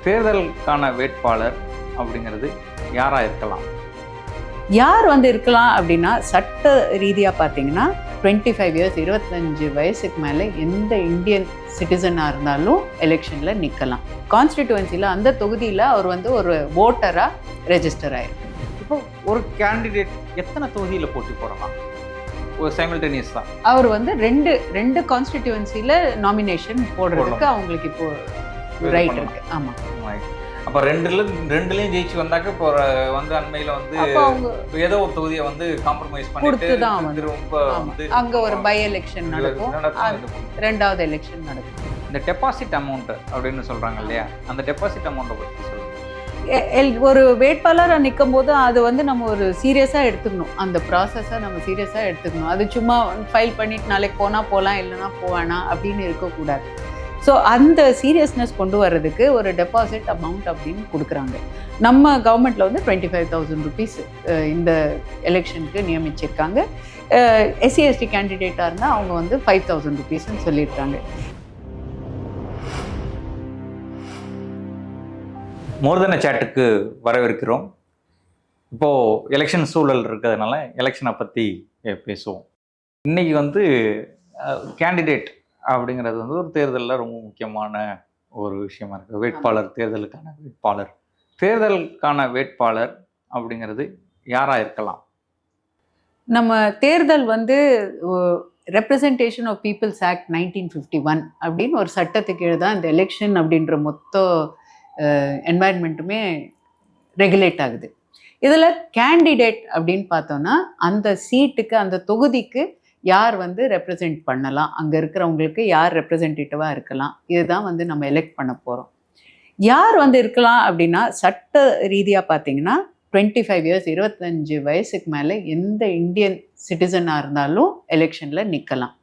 தேர்தலுக்கான வேட்பாளர் அப்படிங்கிறது யாராக இருக்கலாம்? யார் இருக்கலாம் அப்படின்னா, சட்ட ரீதியாக பார்த்தீங்கன்னா 25 இயர்ஸ் 25 வயசுக்கு மேலே எந்த இந்தியன் சிட்டிசனாக இருந்தாலும் எலெக்ஷனில் நிற்கலாம். கான்ஸ்டிடியூவன்சியில் அந்த தொகுதியில் அவர் ஒரு ஓட்டராக ரெஜிஸ்டர் ஆயிருக்கு. இப்போ ஒரு கேண்டிடேட் எத்தனை தொகுதியில் போட்டி போடலாம்? ஒரு சைமல்டேனியஸ் தான். அவர் ரெண்டு கான்ஸ்டிடியூவன்சியில் நாமினேஷன் போடுறதுக்கு அவங்களுக்கு இப்போ ரைட் இருக்கு. ஆமாம். அப்போ ரெண்டுலேயும் ஜெயிச்சு வந்தாக்க இப்போ அண்மையில் ஏதோ ஒரு தொகுதியை காம்ப்ரமைஸ் பண்ணிட்டு தான் அங்கே ஒரு பை எலெக்ஷன் நடக்கும், ரெண்டாவது எலெக்ஷன் நடக்கும். இந்த டெபாசிட் அமௌண்ட் அப்படின்னு சொல்கிறாங்க இல்லையா, அந்த டெபாசிட் அமௌண்ட்டை பற்றி சொல்லுங்கள். ஒரு வேட்பாளராக நிற்கும் போது அது நம்ம ஒரு சீரியஸாக எடுத்துக்கணும். அந்த ப்ராசஸை நம்ம சீரியஸாக எடுத்துக்கணும். அது சும்மா ஃபைல் பண்ணிட்டு நாளைக்கு போகலாம் இல்லைன்னா போவேனா அப்படின்னு இருக்கக்கூடாது. ஸோ அந்த சீரியஸ்னஸ் கொண்டு வர்றதுக்கு ஒரு டெபாசிட் அமௌண்ட் அப்படின்னு கொடுக்குறாங்க. நம்ம கவர்மெண்ட்டில் 25,000 ருபீஸ் இந்த எலெக்ஷனுக்கு நியமிச்சிருக்காங்க. எஸ்சி எஸ்டி கேண்டிடேட்டாக இருந்தால் அவங்க 5,000 ருபீஸ்ன்னு சொல்லியிருக்காங்க. மோர்தன சேட்டுக்கு வரவேற்கிறோம். இப்போது எலெக்ஷன் சூழல் இருக்கிறதுனால எலெக்ஷனை பற்றி பேசுவோம். இன்றைக்கி கேண்டிடேட் அப்படிங்கிறது ஒரு தேர்தலில் ரொம்ப முக்கியமான ஒரு விஷயமா இருக்குது. வேட்பாளர், தேர்தலுக்கான வேட்பாளர் அப்படிங்கிறது யாராக இருக்கலாம்? நம்ம தேர்தல் ரெப்ரசன்டேஷன் ஆஃப் பீப்புள்ஸ் ஆக்ட் 1951 அப்படின்னு ஒரு சட்டத்துக்கு கீழே தான் இந்த எலெக்ஷன் அப்படின்ற மொத்த என்வாயன்மெண்ட்டுமே ரெகுலேட் ஆகுது. இதில் கேண்டிடேட் அப்படின்னு பார்த்தோன்னா அந்த சீட்டுக்கு, அந்த தொகுதிக்கு யார் ரெப்ரசன்ட் பண்ணலாம், அங்கே இருக்கிறவங்களுக்கு யார் ரெப்ரசன்டேட்டிவாக இருக்கலாம், இதுதான் நம்ம எலெக்ட் பண்ண போகிறோம். யார் இருக்கலாம் அப்படின்னா, சட்ட ரீதியாக பார்த்தீங்கன்னா 25 இயர்ஸ் 25 வயசுக்கு மேலே எந்த இந்தியன் சிட்டிசனாக இருந்தாலும் எலெக்ஷனில் நிற்கலாம்.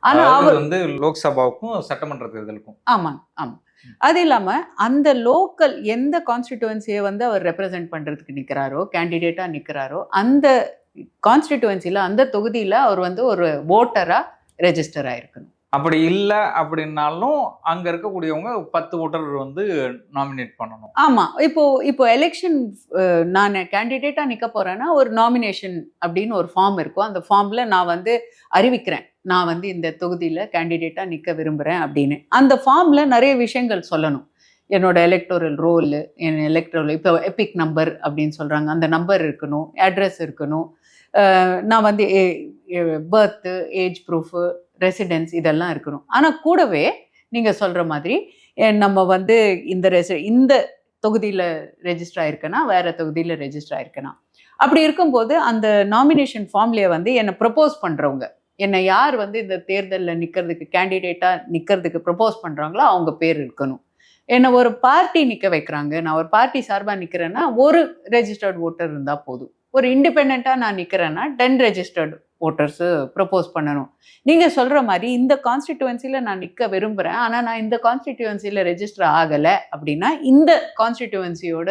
ஆனால் அவர் லோக்சபாவுக்கும் சட்டமன்ற தேர்தலுக்கும். ஆமாங்க, ஆமாம். அது இல்லாமல் அந்த லோக்கல் எந்த கான்ஸ்டிடியூவன்சியை அவர் ரெப்ரசன்ட் பண்ணுறதுக்கு நிற்கிறாரோ, கேண்டிடேட்டாக நிற்கிறாரோ, அந்த கான்ஸ்டிடியூவன்சியில் அந்த தொகுதியில் அவர் ஒரு ஓட்டராக ரெஜிஸ்டர் ஆகிருக்கணும். அப்படி இல்லை அப்படின்னாலும் அங்கே இருக்கக்கூடியவங்க 10 ஓட்டர் நாமினேட் பண்ணணும். ஆமாம். இப்போ எலெக்ஷன் நான் கேண்டிடேட்டாக நிற்க போகிறேன்னா ஒரு நாமினேஷன் அப்படின்னு ஒரு ஃபார்ம் இருக்கும். அந்த ஃபார்மில் நான் அறிவிக்கிறேன், நான் இந்த தொகுதியில் கேண்டிடேட்டாக நிற்க விரும்புகிறேன் அப்படின்னு. அந்த ஃபார்மில் நிறைய விஷயங்கள் சொல்லணும். என்னோட எலக்டோரல் ரோல், என் எலக்டோரல் இப்போ எபிக் நம்பர் அப்படின்னு சொல்கிறாங்க, அந்த நம்பர் இருக்கணும், அட்ரஸ் இருக்கணும், நான் பர்த்து, ஏஜ் ப்ரூஃபு, ரெசிடென்ஸ் இதெல்லாம் இருக்கணும். ஆனால் கூடவே நீங்கள் சொல்கிற மாதிரி நம்ம இந்த தொகுதியில் ரெஜிஸ்டர் ஆயிருக்கேன்னா வேறு தொகுதியில் ரெஜிஸ்டர் ஆயிருக்கேனா, அப்படி இருக்கும்போது அந்த நாமினேஷன் ஃபார்ம்லேயே என்னை ப்ரப்போஸ் பண்ணுறவங்க, என்னை யார் இந்த தேர்தலில் நிற்கிறதுக்கு கேண்டிடேட்டாக நிற்கிறதுக்கு ப்ரப்போஸ் பண்ணுறாங்களோ அவங்க பேர் இருக்கணும். என்னை ஒரு பார்ட்டி நிற்க வைக்கிறாங்க, நான் ஒரு பார்ட்டி சார்பாக நிற்கிறேன்னா ஒரு ரெஜிஸ்டர்ட் ஓட்டர் இருந்தால் போதும். ஒரு இண்டிபெண்ட்டாக நான் நிற்கிறேன்னா 10 ரெஜிஸ்டர்டு ஓட்டர்ஸு ப்ரப்போஸ் பண்ணணும். நீங்கள் சொல்கிற மாதிரி இந்த கான்ஸ்டிடியூவன்சியில் நான் நிற்க விரும்புகிறேன், ஆனால் நான் இந்த கான்ஸ்டிடியூவன்சியில் ரெஜிஸ்டர் ஆகலை அப்படின்னா இந்த கான்ஸ்டிடியூவன்சியோட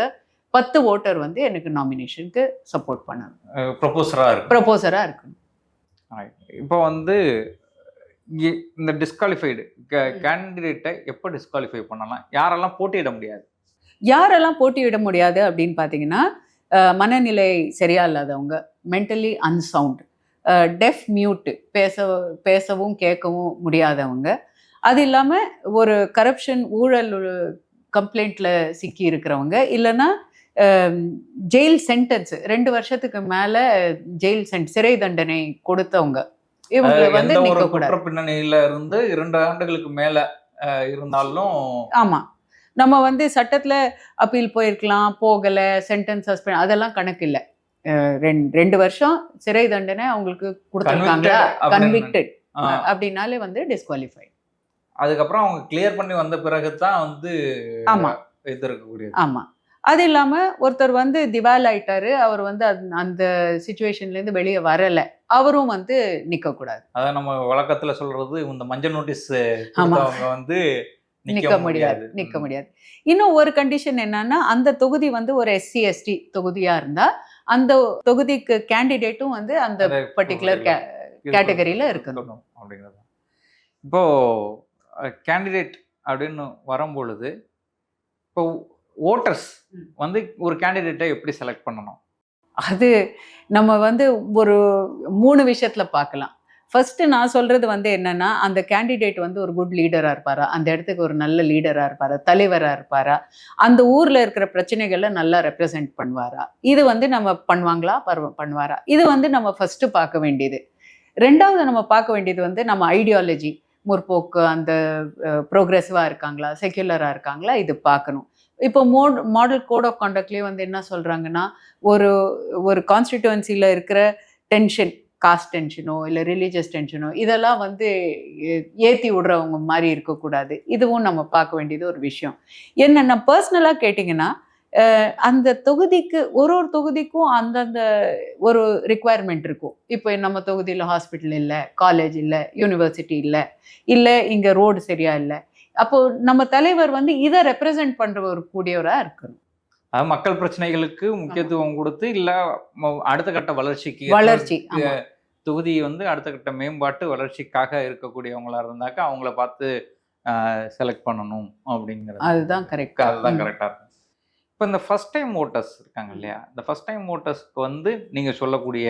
10 ஓட்டர் எனக்கு நாமினேஷனுக்கு சப்போர்ட் பண்ணணும், ப்ரப்போசராக இருக்கணும். இப்போ இந்த டிஸ்குவாலிஃபைடு கேண்டிடேட்டை எப்போ டிஸ்குவாலிஃபை பண்ணலாம்? யாரெல்லாம் போட்டியிட முடியாது அப்படின்னு பார்த்தீங்கன்னா, மனநிலை சரியா இல்லாதவங்க, மென்டலி அன்சவுண்ட், டெஃப் மியூட், பேசவும் கேட்கவும் முடியாதவங்க, அது இல்லாமல் ஒரு கரப்ஷன் ஊழல் கம்ப்ளைண்ட்டில் சிக்கி இருக்கிறவங்க, இல்லைன்னா ஜெயில் சென்டென்ஸ் 2 வருஷத்துக்கு மேலே சிறை தண்டனை கொடுத்தவங்க, இவங்க பின்னணியில இருந்து 2 ஆண்டுகளுக்கு மேல இருந்தாலும். ஆமா, நம்ம சட்டத்துல அப்பீல் போயிருக்கலாம், போகல, சென்டென்ஸ் சஸ்பெண்ட் அதெல்லாம் கணக்கு இல்லை. 2 வருஷம் சிறை தண்டனை அவங்களுக்கு கொடுத்துருக்காங்க, கன்விக்டட் அப்படின்னாலே டிஸ்குவாலிஃபை. அதுக்கப்புறம் அவங்க கிளியர் பண்ணி வந்த பிறகுதான் ஆமா இருக்கக்கூடியது. ஆமா. அது இல்லாமல் ஒருத்தர் திவால் ஆயிட்டாரு, அவர் அந்த சிச்சுவேஷன்லேருந்து வெளியே வரலை, அவரும் நிற்கக்கூடாது. அதான் நம்ம வழக்கத்தில் சொல்றது, இந்த மஞ்சள் நோட்டீஸ் நிற்க முடியாது. இன்னும் ஒரு கண்டிஷன் என்னன்னா, அந்த தொகுதி ஒரு SC ST தொகுதியாக இருந்தால் அந்த தொகுதிக்கு கேண்டிடேட்டும் அந்த பர்டிகுலர் கேட்டகரியில் இருக்கணும் இப்போ ஓட்டர்ஸ் வந்து ஒரு கேண்டிடேட்டை எப்படி செலக்ட் பண்ணணும்? அது நம்ம வந்து ஒரு 3 விஷயத்துல பார்க்கலாம். ஃபர்ஸ்ட்டு நான் சொல்றது வந்து என்னன்னா, அந்த கேண்டிடேட் வந்து ஒரு குட் லீடரா இருப்பாரா? அந்த இடத்துக்கு ஒரு நல்ல லீடரா இருப்பாரா? தலைவரா இருப்பாரா? அந்த ஊர்ல இருக்கிற பிரச்சனைகள நல்லா ரெப்ரசென்ட் பண்ணுவாரா? இது வந்து நம்ம பண்ணுவாங்களா? பண்ணுவாரா? இது வந்து நம்ம ஃபர்ஸ்ட்டு பார்க்க வேண்டியது. 2வது நம்ம பார்க்க வேண்டியது வந்து நம்ம ஐடியாலஜி. முற்போக்கு அந்த புரோகிரசிவா இருக்காங்களா? செக்யுலரா இருக்காங்களா? இது பார்க்கணும். இப்போ மாடல் கோட் ஆஃப் கான்டக்ட்லயே வந்து என்ன சொல்றாங்கன்னா, ஒரு ஒரு கான்ஸ்டிட்யூயன்சில இருக்கிற டென்ஷன், காஸ்ட் டென்ஷனோ, இல்ல ரிலிஜியஸ் டென்ஷனோ இதெல்லாம் வந்து எ ஏத்தி விடுறவங்க மாரி இருக்கக்கூடாது. இதுவும் நம்ம பார்க்க வேண்டியது ஒரு விஷயம். என்னன்னா பர்சனலா கேட்டீங்கன்னா, அந்த தொகுதிக்கு ஒரு ஒரு தொகுதிக்கும் அந்தந்த ஒரு ரிக்வயர்மெண்ட் இருக்கும். இப்போ நம்ம தொகுதியில ஹாஸ்பிட்டல் இல்ல, காலேஜ் இல்ல, யூனிவர்சிட்டி இல்ல, இல்ல இங்க ரோடு சரியா இல்ல. அப்போ நம்ம தலைவர் வந்து இத ரெப்ரசென்ட் பண்றவர் கூடியவரா இருக்கணும். அதாவது மக்கள் பிரச்சனைகளுக்கு முக்கியத்துவம் கொடுத்து, இல்ல அடுத்த கட்ட வளர்ச்சிக்கு வளர்ச்சி. ஆமா. தொகுதி வந்து அடுத்த கட்ட மேம்பாட்டு வளர்ச்சிக்காக இருக்கக்கூடியவங்களா இருந்தாக்க அவங்கள பார்த்து செலக்ட் பண்ணணும் அப்படிங்கிறது. அதுதான் கரெக்ட். அதுதான் கரெக்டா இருக்கும். இப்போ இந்த ஃபர்ஸ்ட் டைம் ஓட்டர்ஸ் இருக்காங்க இல்லையா? இந்த ஃபர்ஸ்ட் டைம் ஓட்டர்ஸ்க்கு வந்து நீங்க சொல்லக்கூடிய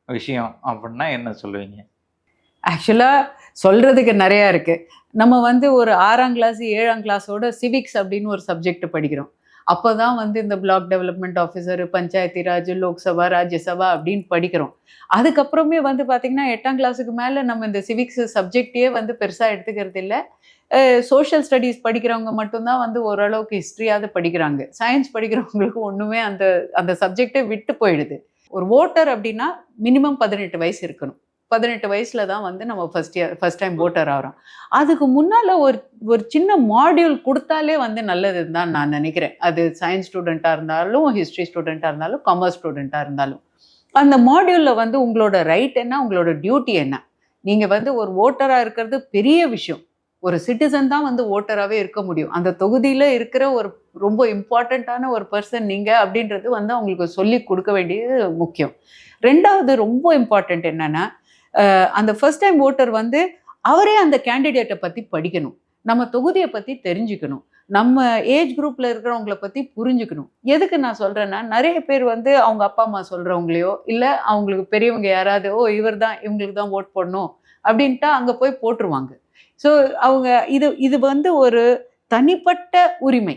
விஷயம் அப்படின்னா என்ன சொல்லுவீங்க? ஆக்சுவலா சொல்றதுக்கு நெறையா இருக்கு. நம்ம வந்து ஒரு 6ஆம் கிளாஸ், 7ஆம் கிளாஸோட சிவிக்ஸ் அப்படின்னு ஒரு சப்ஜெக்ட் படிக்கிறோம். அப்பதான் வந்து இந்த block development officer, Panchayati Raj, Lok Sabha, Rajya Sabha அப்படின்னு படிக்கிறோம். அதுக்கப்புறமே வந்து பார்த்தீங்கன்னா, 8ஆம் கிளாஸுக்கு மேல நம்ம இந்த சிவிக்ஸ் சப்ஜெக்ட்டையே வந்து பெருசா எடுத்துக்கிறது இல்ல. சோஷியல் ஸ்டடீஸ் படிக்கிறவங்க மட்டும் தான் வந்து ஓரளவுக்கு ஹிஸ்ட்ரியாவது படிக்கிறாங்க. சயன்ஸ் படிக்கிறவங்களுக்கு ஒண்ணுமே அந்த அந்த சப்ஜெக்ட்டே விட்டு போயிடுது. ஒரு வோட்டர் அப்படின்னா மினிமம் 18 வயசு இருக்கணும். 18 வயசுல தான் வந்து நம்ம ஃபர்ஸ்ட் டைம் வோட்டர் ஆகுறோம். அதுக்கு முன்னால ஒரு ஒரு சின்ன மாடியூல் குடுத்தாலே வந்து நல்லதுன்னு தான் நான் நினைக்கிறேன். அது சயன்ஸ் ஸ்டூடெண்ட்டா இருந்தாலும், ஹிஸ்ட்ரி ஸ்டூடெண்ட்டா இருந்தாலும், காமர்ஸ் ஸ்டூடெண்ட்டா இருந்தாலும். அந்த மாடியூல்ல வந்து உங்களோட ரைட் என்ன? உங்களோட டியூட்டி என்ன? நீங்க வந்து ஒரு வோட்டரா இருக்கிறது பெரிய விஷயம். ஒரு சிட்டிசன் தான் வந்து வோட்டராவே இருக்க முடியும். அந்த தொகுதியில இருக்கிற ஒரு ரொம்ப இம்பார்ட்டன்ட்டான ஒரு பெர்சன் நீங்க அப்படின்றது வந்து அவங்களுக்கு சொல்லிக் குடுக்க வேண்டியது முக்கியம். 2வது ரொம்ப இம்பார்ட்டன்ட் என்னன்னா, அந்த ஃபர்ஸ்ட் டைம் வோட்டர் வந்து அவரே அந்த கேண்டிடேட்ட பத்தி படிக்கணும். நம்ம தொகுதிய பத்தி தெரிஞ்சுக்கணும். நம்ம ஏஜ் குரூப்ல இருக்கிறவங்கள பத்தி புரிஞ்சுக்கணும். எதுக்கு நான் சொல்றேன்னா, நெறைய பேர் வந்து அவங்க அப்பா, அம்மா சொல்றவங்களையோ, இல்ல அவங்களுக்கு பெரியவங்க யாராவது, "ஓ! இவர் தான் இவங்களுக்கு தான் வோட் போடணும்." அப்படின்ட்டா அங்க போய் போட்டுருவாங்க. ஸோ அவங்க இது வந்து ஒரு தனிப்பட்ட உரிமை.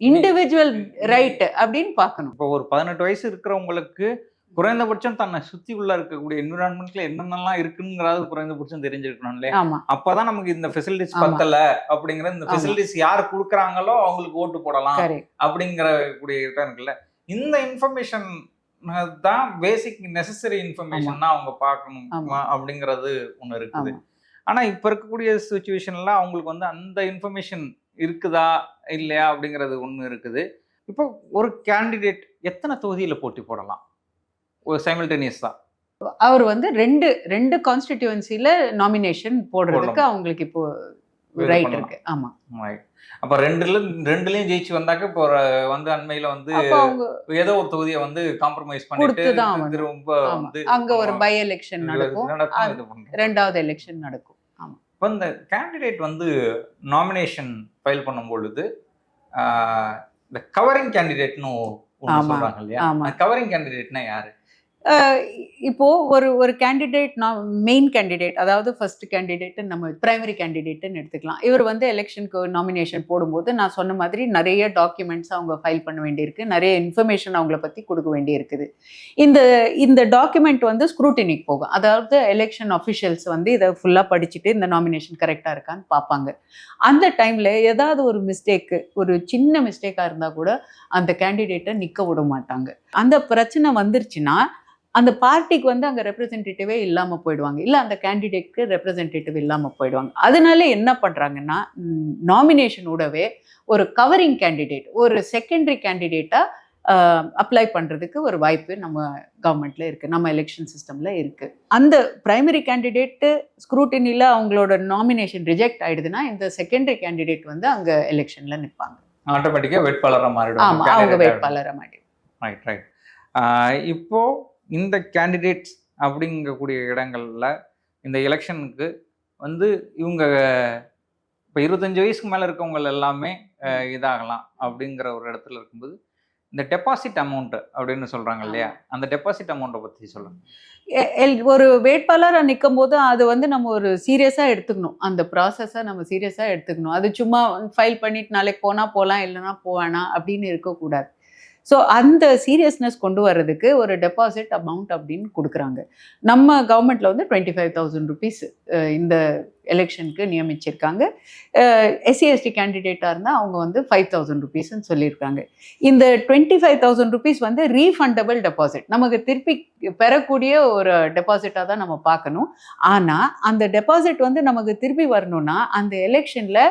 இண்டிவிஜுவல் ரைட் அப்படின்னு பார்க்கணும். இப்போ ஒரு 18 வயசு இருக்கிறவங்களுக்கு குறைந்தபட்சம் தன்னை சுத்தி உள்ள இருக்கக்கூடிய என்விரான்மெண்ட்ல என்னென்னலாம் இருக்குங்கிறது குறைந்தபட்சம் தெரிஞ்சிருக்கணும் இல்லையா? ஆமா. அப்பதான் நமக்கு இந்த ஃபெசிலிட்டிஸ் பத்தல அப்படிங்கிற இந்த ஃபெசிலிட்டிஸ் யார் கொடுக்குறாங்களோ அவங்களுக்கு ஓட்டு போடலாம் அப்படிங்கிற கூடிய இடம் இருக்குல்ல. இந்த இன்ஃபர்மேஷன் தான் பேசிக் நெசசரி இன்ஃபர்மேஷன் தான் அவங்க பார்க்கணும் அப்படிங்கிறது ஒண்ணு இருக்குது. ஆனா இப்ப இருக்கக்கூடிய சிச்சுவேஷன்ல அவங்களுக்கு வந்து அந்த இன்ஃபர்மேஷன் இருக்குதா இல்லையா அப்படிங்கிறது ஒண்ணு இருக்குது. இப்போ ஒரு கேண்டிடேட் எத்தனை தொகுதியில போட்டி போடலாம்? ஒரு சைமல்டேனியஸ் தான். அவர் வந்து 2 கான்ஸ்டிட்யூயன்சில நாமினேஷன் போடுறதுக்கு அவங்களுக்கு இப்போ ரைட் இருக்கு. ஆமா. அப்ப 2லயும் ஜெயிச்சு வந்தாக்க இப்போ வந்து அண்மையில வந்து ஏதோ ஒரு தொகுதியை வந்து காம்ப்ரமைஸ் பண்ணிட்டு திரும்ப வந்து அங்க ஒரு பை எலெக்ஷன் நடக்கும். 2வது எலெக்ஷன் நடக்கும். ஆமா. இப்போ இந்த கேண்டிடேட் வந்து நாமினேஷன் ஃபைல் பண்ணும் பொழுது இந்த கவரிங் கேண்டிடேட்னு ஒன்று சொல்றாங்க இல்லையா? கவரிங் கேண்டிடேட்னா யாரு? இப்போ ஒரு கேண்டிடேட் மெயின் கேண்டிடேட், அதாவது ஃபர்ஸ்ட் கேண்டிடேட் நம்ம பிரைமரி கேண்டிடேட்னு எடுத்துக்கலாம். இவர் வந்து எலெக்ஷனுக்கு நாமினேஷன் போடும்போது நான் சொன்ன மாதிரி நிறைய டாக்குமெண்ட்ஸ் அவங்க ஃபைல் பண்ண வேண்டியிருக்கு. நிறைய இன்ஃபர்மேஷன் அவங்கள பத்தி கொடுக்க வேண்டியிருக்குது. இந்த டாக்குமெண்ட் வந்து ஸ்க்ரூட்டினிக்கு போகும். அதாவது எலெக்ஷன் அஃபிஷியல்ஸ் வந்து இதை ஃபுல்லா படிச்சுட்டு இந்த நாமினேஷன் கரெக்டா இருக்கான்னு பார்ப்பாங்க. அந்த டைம்ல ஏதாவது ஒரு மிஸ்டேக், ஒரு சின்ன மிஸ்டேக்கா இருந்தா கூட அந்த கேண்டிடேட்டை நிக்க விட மாட்டாங்க. அந்த பிரச்சனை வந்துருச்சுன்னா அந்த பார்ட்டிக்கு வந்து அங்கே ரெப்ரசன்டேட்டிவே இல்லாமல் போயிடுவாங்க. இல்லை அந்த கேண்டிடேட்க்கு ரெப்ரசன்டேட்டிவ் இல்லாமல் போயிடுவாங்க. அதனால என்ன பண்ணுறாங்கன்னா, நாமினேஷனோடவே ஒரு கவரிங் கேண்டிடேட், ஒரு செகண்டரி கேண்டிடேட்டாக அப்ளை பண்ணுறதுக்கு ஒரு வாய்ப்பு நம்ம கவர்மெண்ட்டில் இருக்குது, நம்ம எலெக்ஷன் சிஸ்டமில் இருக்குது. அந்த பிரைமரி கேண்டிடேட்டு ஸ்க்ரூட்டினியில் அவங்களோட நாமினேஷன் ரிஜெக்ட் ஆகிடுதுன்னா இந்த செகண்டரி கேண்டிடேட் வந்து அங்கே எலெக்ஷனில் நிற்பாங்க. ஆட்டோமேட்டிக்காக வேட்பாளராக மாறிடுவாங்க. ஆமாம், அவங்க வேட்பாளராக மாறிடுவாங்க. ரைட். இப்போ இந்த கேண்டிடேட்ஸ் அப்படிங்கக்கூடிய இடங்கள்ல இந்த எலெக்ஷனுக்கு வந்து இவங்க இப்போ 25 வயசுக்கு மேலே இருக்கவங்க எல்லாமே இதாகலாம் அப்படிங்கிற ஒரு இடத்துல இருக்கும்போது இந்த டெபாசிட் அமௌண்ட் அப்படின்னு சொல்றாங்க இல்லையா, அந்த டெபாசிட் அமௌண்ட்டை பத்தி சொல்லுங்க. ஒரு வேட்பாளராக நிற்கும் போது அது வந்து நம்ம ஒரு சீரியஸாக எடுத்துக்கணும். அந்த ப்ராசஸை நம்ம சீரியஸாக எடுத்துக்கணும். அது சும்மா ஃபைல் பண்ணிட்டு நாளைக்கு போகலாம் இல்லைன்னா போவேணாம் அப்படின்னு இருக்கக்கூடாது. ஸோ அந்த சீரியஸ்னஸ் கொண்டு வர்றதுக்கு ஒரு டெபாசிட் அமௌண்ட் அப்படின்னு கொடுக்குறாங்க. நம்ம கவர்மெண்ட்டில் வந்து 25,000 ருபீஸ் இந்த எலெக்ஷனுக்கு நியமிச்சிருக்காங்க. எஸ்சி/எஸ்டி கேண்டிடேட்டாக இருந்தால் அவங்க வந்து 5,000 ருபீஸ்ன்னு சொல்லியிருக்காங்க. இந்த 25,000 ருபீஸ் வந்து ரீஃபண்டபிள் டெபாசிட், நமக்கு திருப்பி பெறக்கூடிய ஒரு டெபாசிட்டாக தான் நம்ம பார்க்கணும். ஆனால் அந்த டெபாசிட் வந்து நமக்கு திருப்பி வரணும்னா அந்த எலெக்ஷனில்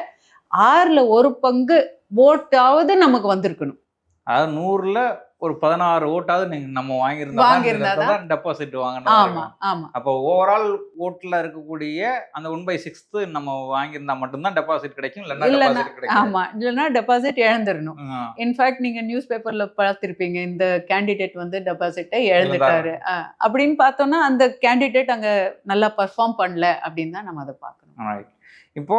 6ல் 1 பங்கு ஓட்டாவது நமக்கு வந்திருக்கணும். அதாவது 100ல் ஒரு 16 ஓட்டாவது நம்ம வாங்கியிருந்தா டெபாசிட் வாங்கணும். அப்போ ஓவரால் ஓட்ல இருக்கக்கூடிய அந்த 1/6 நம்ம வாங்கியிருந்தா மட்டும்தான் டெபாசிட் கிடைக்கும், இல்லைன்னா டெபாசிட் இழந்துடணும். இன்ஃபேக்ட் நீங்க நியூஸ் பேப்பர்ல பார்த்திருப்பீங்க, இந்த கேண்டிடேட் வந்து டெபாசிட்டை இழந்துட்டாரு அப்படின்னு பார்த்தோம்னா அந்த கேண்டிடேட் அங்க நல்லா பர்ஃபார்ம் பண்ணல அப்படின்னு தான் நம்ம அதை பார்க்கணும். இப்போ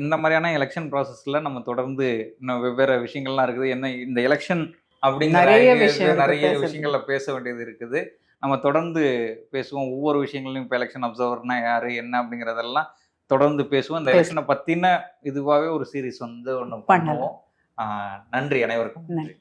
இந்த மாதிரியான எலெக்ஷன் ப்ராசஸ்ல நம்ம தொடர்ந்து இன்னும் வெவ்வேறு விஷயங்கள்லாம் இருக்குது. என்ன இந்த எலெக்ஷன் அப்படிங்கிற நிறைய விஷயங்கள்ல பேச வேண்டியது இருக்குது. நம்ம தொடர்ந்து பேசுவோம். ஒவ்வொரு விஷயங்களையும் இப்போ எலெக்ஷன் அப்சர்வர்னா யாரு என்ன அப்படிங்கிறதெல்லாம் தொடர்ந்து பேசுவோம். இந்த எலெக்ஷனை பத்தின இதுவாகவே ஒரு சீரீஸ் வந்து ஒன்று பண்ணுவோம். நன்றி, அனைவருக்கும் நன்றி.